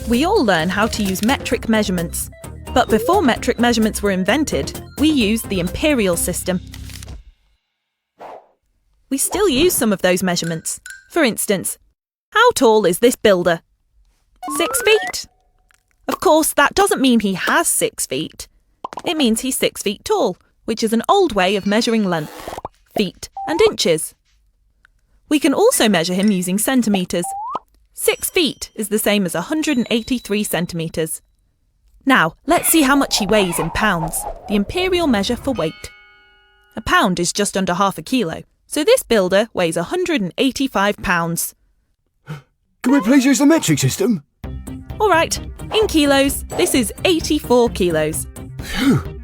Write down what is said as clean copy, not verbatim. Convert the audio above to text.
We all learn how to use metric measurements. But before metric measurements were invented, we used the imperial system. We still use some of those measurements. For instance, how tall is this builder? 6 feet. Of course, that doesn't mean he has 6 feet. It means he's 6 feet tall, which is an old way of measuring length, feet and inches. We can also measure him using centimetres. 6 feet is the same as 183 centimetres. Now, let's see how much he weighs in pounds, the imperial measure for weight. A pound is just under half a kilo, so this builder weighs 185 pounds. Can we please use the metric system? All right, in kilos, this is 84 kilos. Phew.